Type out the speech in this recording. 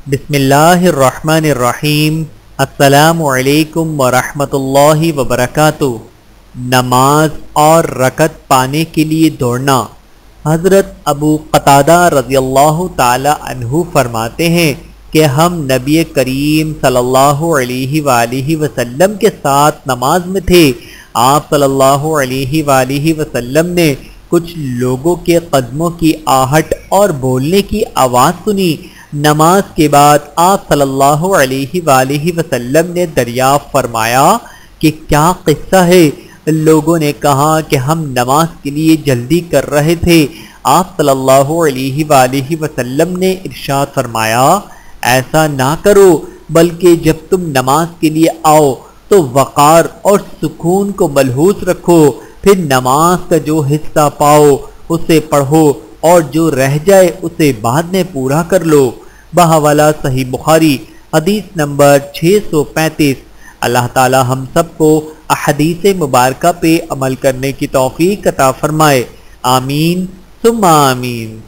بسم اللہ الرحمن الرحیم۔ السلام علیکم ورحمۃ اللہ وبرکاتہ۔ نماز اور رکعت پانے کے لیے دوڑنا۔ حضرت ابو قتادہ رضی اللہ تعالی عنہ فرماتے ہیں کہ ہم نبی کریم صلی اللہ علیہ وآلہ وسلم کے ساتھ نماز میں تھے۔ آپ صلی اللہ علیہ وآلہ وسلم نے کچھ لوگوں کے قدموں کی آہٹ اور بولنے کی آواز سنی۔ نماز کے بعد آپ صلی اللہ علیہ وآلہ وسلم نے دریافت فرمایا کہ کیا قصہ ہے؟ لوگوں نے کہا کہ ہم نماز کے لیے جلدی کر رہے تھے۔ آپ صلی اللہ علیہ وآلہ وسلم نے ارشاد فرمایا، ایسا نہ کرو، بلکہ جب تم نماز کے لیے آؤ تو وقار اور سکون کو ملحوظ رکھو، پھر نماز کا جو حصہ پاؤ اسے پڑھو اور جو رہ جائے اسے بعد میں پورا کر لو۔ بحوالہ صحیح بخاری، حدیث نمبر 635۔ اللہ تعالی ہم سب کو احادیث مبارکہ پہ عمل کرنے کی توفیق عطا فرمائے، آمین ثم آمین۔